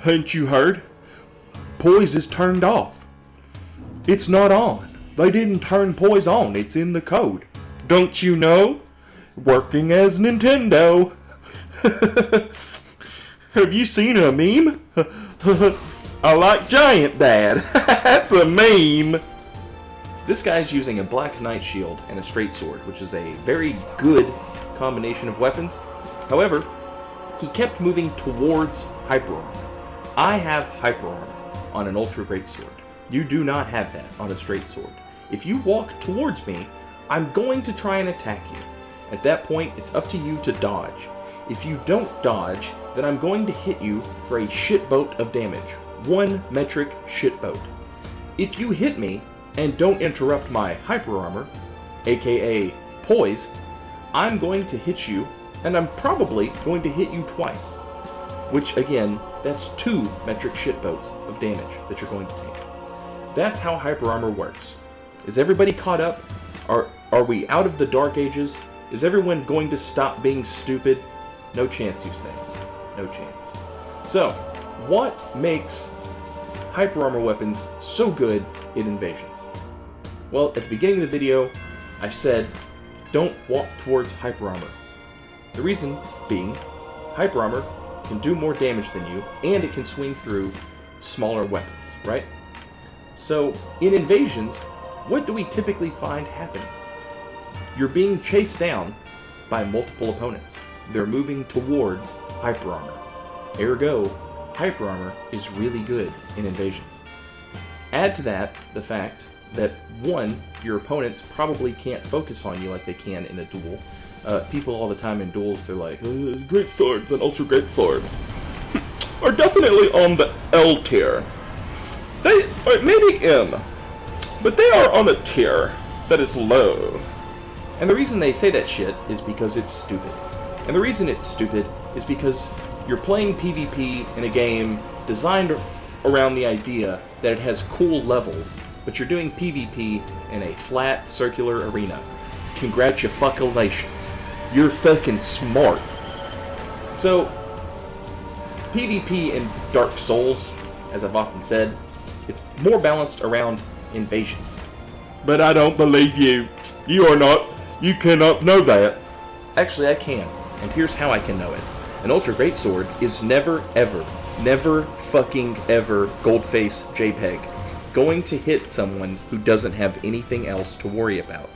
Haven't you heard? Poise is turned off. It's not on. They didn't turn poise on. It's in the code. Don't you know? Working as Nintendo. Have you seen a meme? I like Giant Dad. That's a meme. This guy's using a Black Knight shield and a straight sword, which is a very good combination of weapons. However, he kept moving towards hyper armor. I have hyper armor on an ultra great sword. You do not have that on a straight sword. If you walk towards me, I'm going to try and attack you. At that point, it's up to you to dodge. If you don't dodge, then I'm going to hit you for a shitboat of damage. 1 metric shitboat. If you hit me and don't interrupt my hyper armor, aka poise, I'm going to hit you, and I'm probably going to hit you twice. Which again, that's 2 metric shitboats of damage that you're going to take. That's how hyper armor works. Is everybody caught up? Are we out of the dark ages? Is everyone going to stop being stupid? No chance, you say. No chance. So, what makes hyper armor weapons so good in invasions? Well, at the beginning of the video, I said, don't walk towards hyper armor. The reason being, hyper armor can do more damage than you, and it can swing through smaller weapons, right? So, in invasions, what do we typically find happening? You're being chased down by multiple opponents. They're moving towards hyper armor. Ergo, hyper armor is really good in invasions. Add to that the fact that, 1, your opponents probably can't focus on you like they can in a duel. People all the time in duels, they're like, great swords and ultra great swords are definitely on the L tier. They are maybe M, but they are on a tier that is low. And the reason they say that shit is because it's stupid. And the reason it's stupid is because you're playing PvP in a game designed around the idea that it has cool levels, but you're doing PvP in a flat, circular arena. Congratulations. You're fucking smart. So, PvP in Dark Souls, as I've often said, it's more balanced around invasions. But I don't believe you. You cannot know that. Actually, I can. And here's how I can know it. An ultra great sword is never fucking ever goldface JPEG going to hit someone who doesn't have anything else to worry about.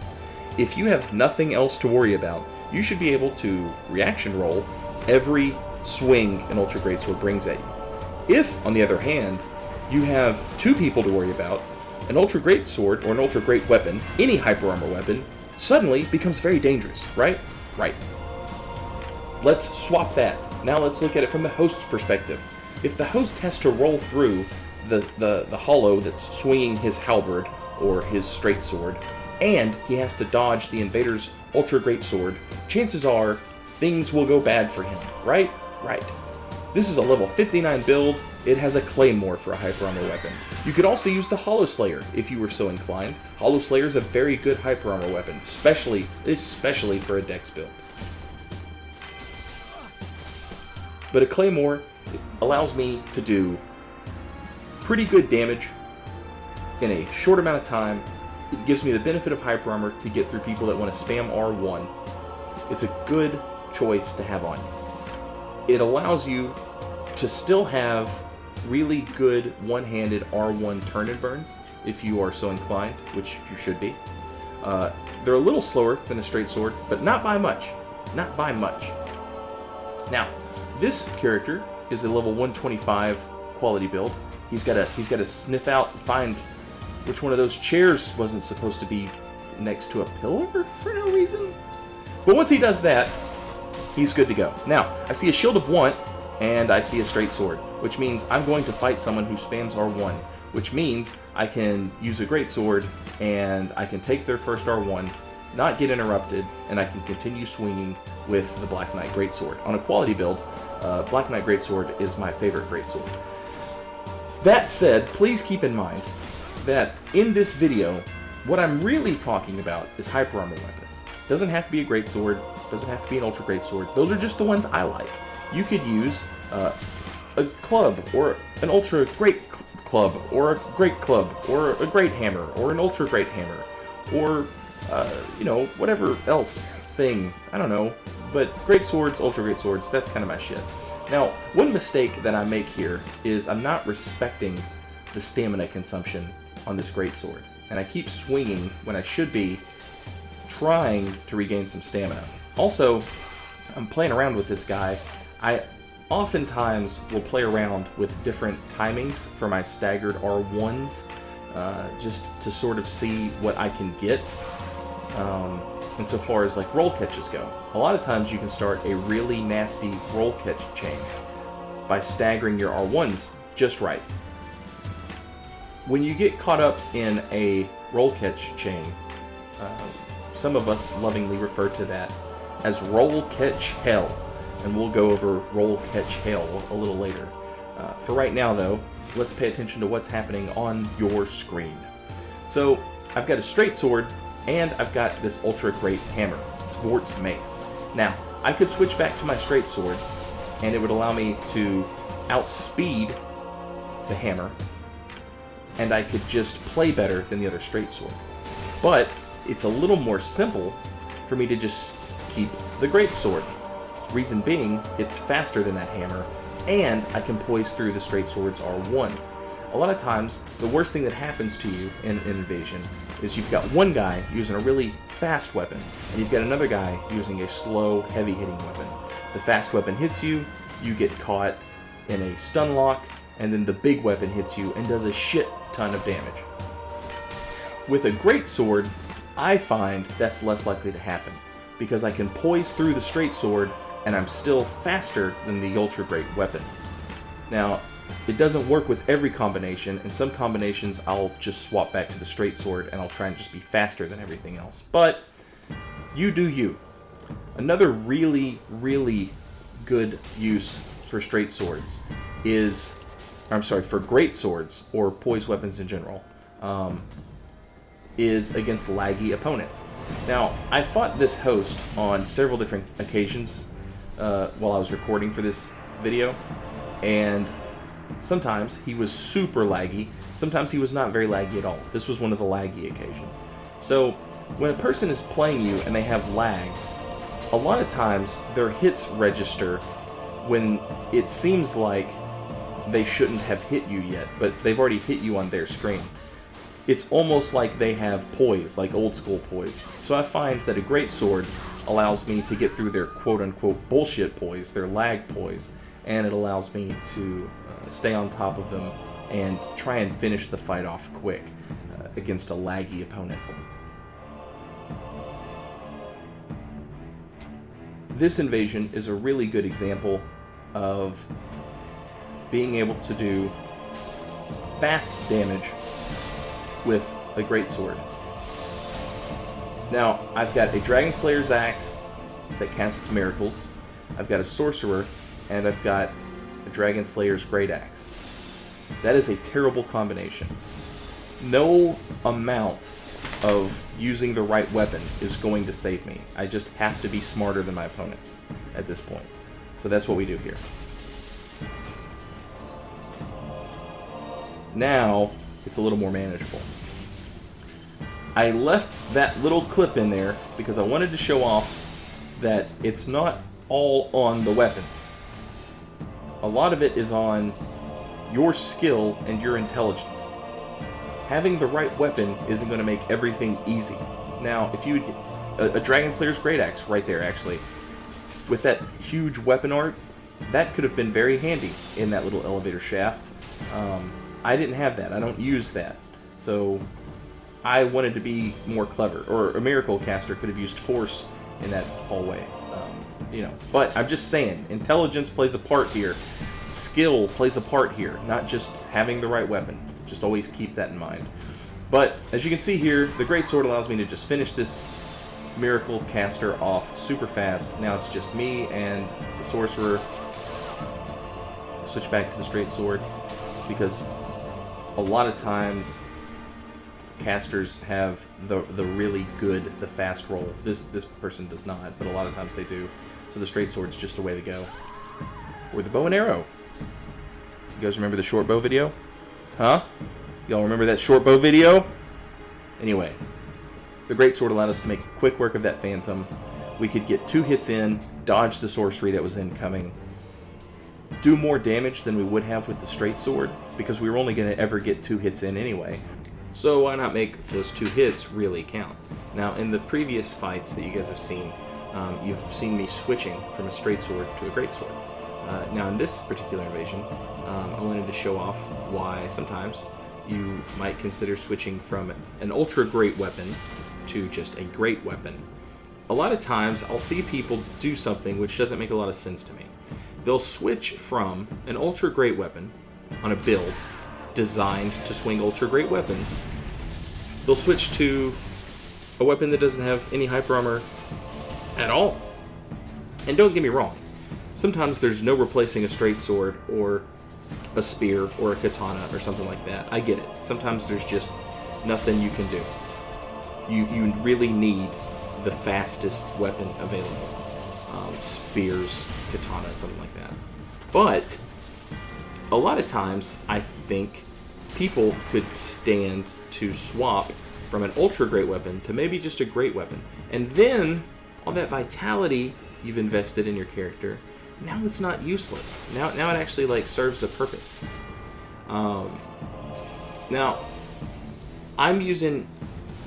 If you have nothing else to worry about, you should be able to reaction roll every swing an ultra great sword brings at you. If, on the other hand, you have 2 people to worry about, an ultra great sword or an ultra great weapon, any hyper armor weapon, suddenly becomes very dangerous, right? Right. Let's swap that. Now let's look at it from the host's perspective. If the host has to roll through the hollow that's swinging his halberd or his straight sword, and he has to dodge the invader's ultra great sword, chances are things will go bad for him, right? Right. This is a level 59 build. It has a claymore for a hyper armor weapon. You could also use the Hollow Slayer if you were so inclined. Hollow Slayer is a very good hyper armor weapon, especially for a dex build. But a claymore allows me to do pretty good damage in a short amount of time. It gives me the benefit of hyper armor to get through people that want to spam R1. It's a good choice to have on. It allows you to still have really good one-handed R1 turn and burns if you are so inclined, which you should be. They're a little slower than a straight sword, but not by much. Not by much. Now, this character is a level 125 quality build. He's got to sniff out and find which one of those chairs wasn't supposed to be next to a pillar for no reason. But once he does that, he's good to go. Now, I see a Shield of Want, and I see a straight sword, which means I'm going to fight someone who spams R1, which means I can use a great sword, and I can take their first R1, not get interrupted, and I can continue swinging with the Black Knight Greatsword. On a quality build, Black Knight Greatsword is my favorite greatsword. That said, please keep in mind that in this video, what I'm really talking about is hyper armor weapons. Doesn't have to be a greatsword, doesn't have to be an ultra greatsword. Those are just the ones I like. You could use a club, or an ultra great club, or a great club, or a great hammer, or an ultra great hammer, or, you know, whatever else thing, I don't know. But great swords, ultra great swords, that's kind of my shit. Now, one mistake that I make here is I'm not respecting the stamina consumption on this great sword. And I keep swinging when I should be trying to regain some stamina. Also, I'm playing around with this guy. I oftentimes will play around with different timings for my staggered R1s, just to sort of see what I can get. Insofar as like roll catches go. A lot of times you can start a really nasty roll catch chain by staggering your R1s just right. When you get caught up in a roll catch chain, some of us lovingly refer to that as roll catch hell, and we'll go over roll catch hell a little later. For right now though, let's pay attention to what's happening on your screen. So I've got a straight sword, and I've got this ultra great hammer, Sports Mace. Now, I could switch back to my straight sword, and it would allow me to outspeed the hammer, and I could just play better than the other straight sword. But it's a little more simple for me to just keep the great sword. Reason being, it's faster than that hammer, and I can poise through the straight sword's R1s. A lot of times, the worst thing that happens to you in an invasion is you've got one guy using a really fast weapon, and you've got another guy using a slow, heavy-hitting weapon. The fast weapon hits you, you get caught in a stun lock, and then the big weapon hits you and does a shit ton of damage. With a great sword, I find that's less likely to happen, because I can poise through the straight sword, and I'm still faster than the ultra great weapon. Now, it doesn't work with every combination. In some combinations, I'll just swap back to the straight sword, and I'll try and just be faster than everything else. But, you do you. Another really, really good use for straight swords is, for great swords, or poise weapons in general, is against laggy opponents. Now, I fought this host on several different occasions while I was recording for this video, and sometimes he was super laggy, sometimes he was not very laggy at all. This was one of the laggy occasions. So, when a person is playing you and they have lag, a lot of times their hits register when it seems like they shouldn't have hit you yet, but they've already hit you on their screen. It's almost like they have poise, like old school poise. So I find that a great sword allows me to get through their quote-unquote bullshit poise, their lag poise, and it allows me to stay on top of them and try and finish the fight off quick against a laggy opponent. This invasion is a really good example of being able to do fast damage with a great sword. Now, I've got a Dragon Slayer's Axe that casts miracles, I've got a Sorcerer, and I've got a Dragon Slayer's Great Axe. That is a terrible combination. No amount of using the right weapon is going to save me. I just have to be smarter than my opponents at this point. So that's what we do here. Now, it's a little more manageable. I left that little clip in there because I wanted to show off that it's not all on the weapons. A lot of it is on your skill and your intelligence. Having the right weapon isn't going to make everything easy. Now, if you a Dragon Slayer's Great Axe right there, actually, with that huge weapon art, that could have been very handy in that little elevator shaft. I didn't have that. I don't use that. So I wanted to be more clever. Or a Miracle Caster could have used Force in that hallway. But I'm just saying, intelligence plays a part here. Skill plays a part here, not just having the right weapon. Just always keep that in mind. But, as you can see here, the Great Sword allows me to just finish this Miracle Caster off super fast. Now it's just me and the Sorcerer. Switch back to the Straight Sword, because a lot of times casters have the really good, the fast roll. This person does not, but a lot of times they do. So the Straight Sword's just a way to go. Or the bow and arrow. You guys remember the short bow video? Huh? Y'all remember that short bow video? Anyway, the greatsword allowed us to make quick work of that phantom. We could get 2 hits in, dodge the sorcery that was incoming, do more damage than we would have with the straight sword, because we were only going to ever get 2 hits in anyway. So why not make those 2 hits really count? Now, in the previous fights that you guys have seen, you've seen me switching from a straight sword to a greatsword. Now, in this particular invasion, I wanted to show off why sometimes you might consider switching from an ultra great weapon to just a great weapon. A lot of times, I'll see people do something which doesn't make a lot of sense to me. They'll switch from an ultra great weapon on a build designed to swing ultra great weapons. They'll switch to a weapon that doesn't have any hyper armor at all. And don't get me wrong, sometimes there's no replacing a straight sword or a spear or a katana or something like that. I get it. Sometimes there's just nothing you can do. You really need the fastest weapon available. Spears, katana, something like that. But a lot of times I think people could stand to swap from an ultra great weapon to maybe just a great weapon. And then all that vitality you've invested in your character, now it's not useless. Now it actually like serves a purpose. Now I'm using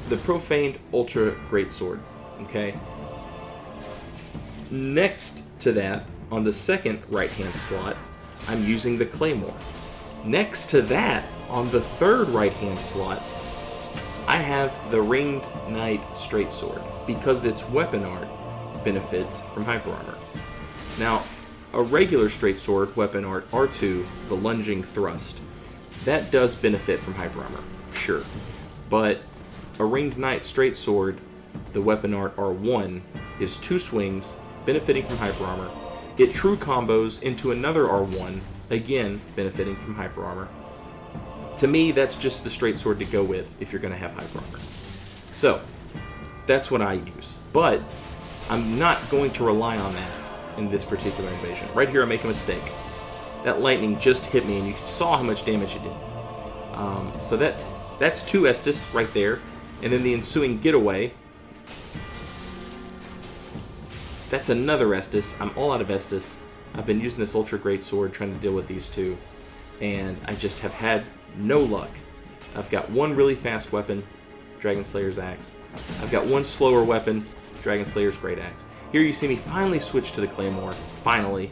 the profaned ultra great sword. Okay. Next to that, on the second right-hand slot, I'm using the claymore. Next to that, on the third right-hand slot, I have the ringed knight straight sword because its weapon art benefits from hyper armor. Now, a regular straight sword weapon art R2, the lunging thrust, that does benefit from hyper armor, sure. But a ringed knight straight sword, the weapon art R1, is 2 swings, benefiting from hyper armor. It true combos into another R1, again benefiting from hyper armor. To me, that's just the straight sword to go with if you're going to have hyper armor. So, that's what I use. But I'm not going to rely on that in this particular invasion. Right here I make a mistake. That lightning just hit me and you saw how much damage it did. So that's 2 Estus right there. And then the ensuing getaway, that's another Estus. I'm all out of Estus. I've been using this ultra great sword trying to deal with these 2, and I just have had no luck. I've got 1 really fast weapon, Dragon Slayer's Axe. I've got 1 slower weapon, Dragon Slayer's Great Axe. Here you see me finally switch to the Claymore, finally.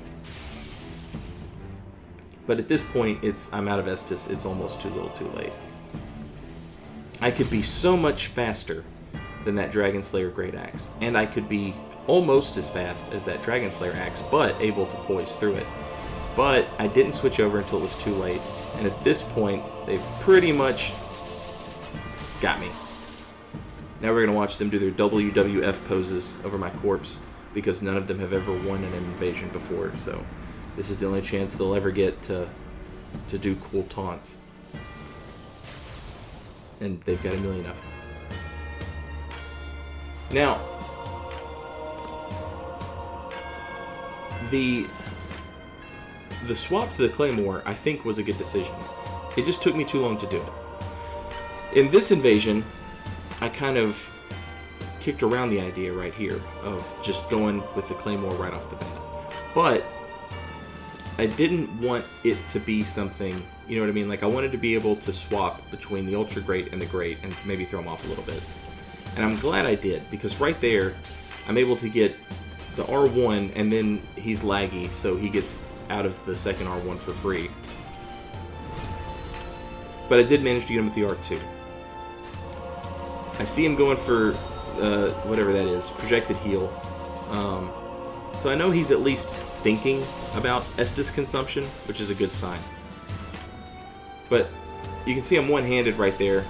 But at this point, I'm out of Estus. It's almost too little too late. I could be so much faster than that Dragon Slayer Great Axe, and I could be almost as fast as that Dragon Slayer Axe, but able to poise through it. But I didn't switch over until it was too late, and at this point, they've pretty much got me. Now we're going to watch them do their WWF poses over my corpse, because none of them have ever won an invasion before, so this is the only chance they'll ever get to do cool taunts. And they've got a million of them. Now, the swap to the Claymore, I think, was a good decision. It just took me too long to do it. In this invasion, I kind of kicked around the idea right here of just going with the Claymore right off the bat. But I didn't want it to be something, you know what I mean? Like, I wanted to be able to swap between the Ultra Great and the Great and maybe throw them off a little bit. And I'm glad I did, because right there, I'm able to get the R1, and then he's laggy, so he gets out of the second R1 for free. But I did manage to get him with the R2. I see him going for, whatever that is, projected heal. So I know he's at least thinking about Estus consumption, which is a good sign. But you can see I'm one-handed right there.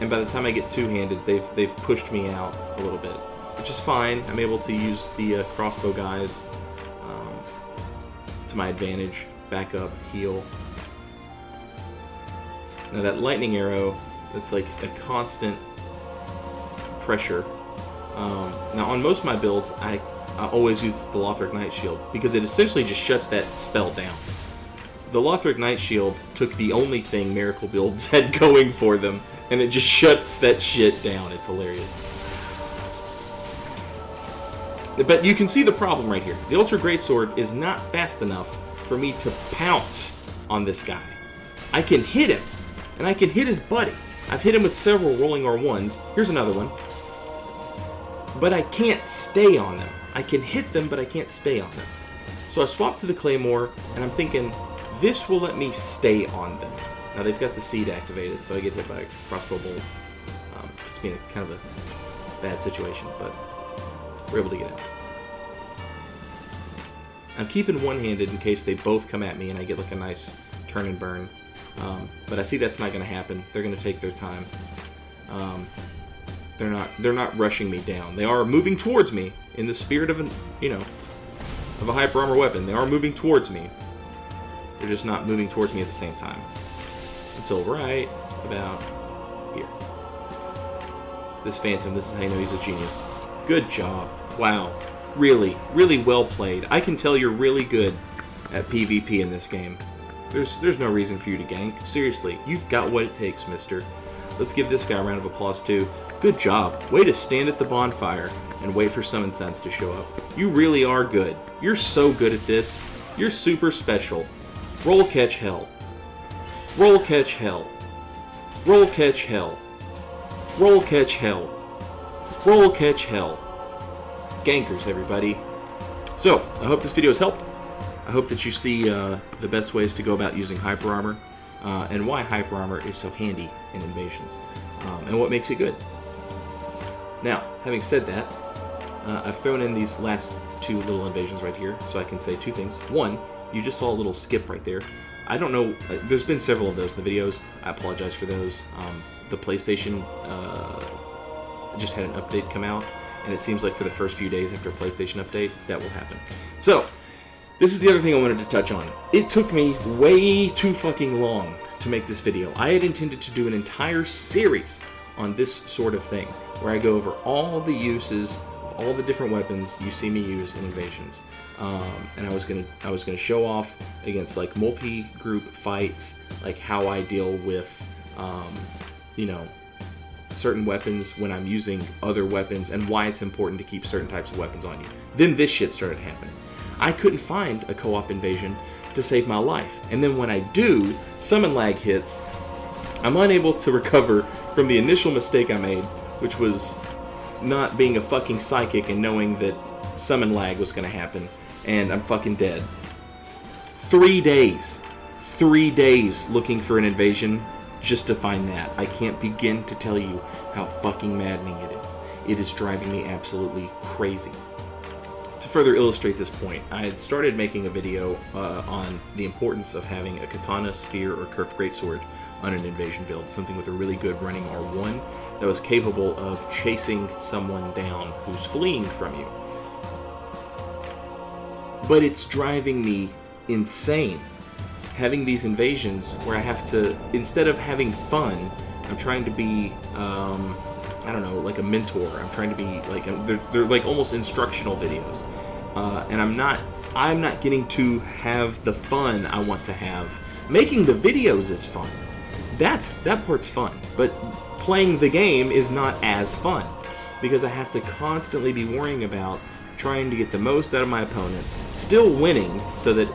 And by the time I get two-handed, they've pushed me out a little bit, which is fine. I'm able to use the crossbow guys to my advantage. Back up, heal. Now that lightning arrow, that's like a constant pressure. Now on most of my builds, I always use the Lothric Night Shield because it essentially just shuts that spell down. the Lothric Knight Shield took the only thing Miracle builds had going for them, and it just shuts that shit down. It's hilarious. But you can see the problem right here. The Ultra Greatsword is not fast enough for me to pounce on this guy. I can hit him, and I can hit his buddy. I've hit him with several rolling R1s. Here's another one. But I can't stay on them. I can hit them, but I can't stay on them. So I swapped to the Claymore, and I'm thinking, this will let me stay on them. Now they've got the seed activated, so I get hit by a crossbow bolt. Puts me in a kind of a bad situation, but we're able to get out. I'm keeping one-handed in case they both come at me and I get like a nice turn and burn. But I see that's not going to happen. They're going to take their time. They're not rushing me down. They are moving towards me in the spirit of a hyper armor weapon. They are moving towards me. They're just not moving towards me at the same time. Until right about here. This Phantom, this is how you know he's a genius. Good job. Wow. Really, really well played. I can tell you're really good at PvP in this game. There's no reason for you to gank. Seriously, you've got what it takes, mister. Let's give this guy a round of applause, too. Good job. Way to stand at the bonfire and wait for Summon Sense to show up. You really are good. You're so good at this. You're super special. Roll catch hell. Roll catch hell. Roll catch hell. Roll catch hell. Roll catch hell. Gankers, everybody. So, I hope this video has helped. I hope that you see the best ways to go about using hyper armor, and why hyper armor is so handy in invasions, and what makes it good. Now, having said that, I've thrown in these last two little invasions right here, so I can say two things. One, you just saw a little skip right there. I don't know, there's been several of those in the videos. I apologize for those. The PlayStation just had an update come out, and it seems like for the first few days after a PlayStation update, that will happen. So, this is the other thing I wanted to touch on. It took me way too fucking long to make this video. I had intended to do an entire series on this sort of thing, where I go over all the uses of all the different weapons you see me use in invasions. And I was gonna show off against like multi-group fights, like how I deal with, certain weapons when I'm using other weapons, and why it's important to keep certain types of weapons on you. Then this shit started happening. I couldn't find a co-op invasion to save my life, and then when I do, summon lag hits. I'm unable to recover from the initial mistake I made, which was not being a fucking psychic and knowing that summon lag was going to happen, and I'm fucking dead. 3 days looking for an invasion just to find that. I can't begin to tell you how fucking maddening it is. It is driving me absolutely crazy. To further illustrate this point, I had started making a video on the importance of having a katana, spear, or curved greatsword on an invasion build, something with a really good running R1 that was capable of chasing someone down who's fleeing from you. But it's driving me insane having these invasions where I have to, instead of having fun, I'm trying to be, I don't know, like a mentor. I'm trying to be like, they're like almost instructional videos, and I'm not getting to have the fun I want to have. Making the videos is fun. That part's fun, but playing the game is not as fun because I have to constantly be worrying about trying to get the most out of my opponents, still winning so that,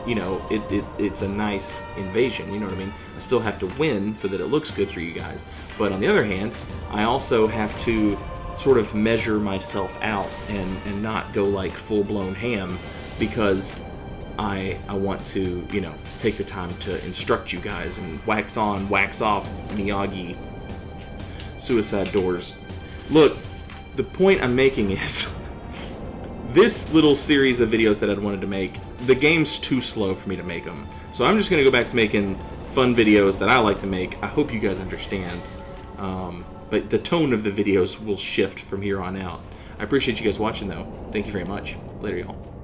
it's a nice invasion, you know what I mean? I still have to win so that it looks good for you guys. But on the other hand, I also have to sort of measure myself out and not go like full-blown ham because I want to, take the time to instruct you guys and wax on, wax off Miyagi suicide doors. Look, the point I'm making is this little series of videos that I'd wanted to make, the game's too slow for me to make them. So I'm just going to go back to making fun videos that I like to make. I hope you guys understand. But the tone of the videos will shift from here on out. I appreciate you guys watching, though. Thank you very much. Later, y'all.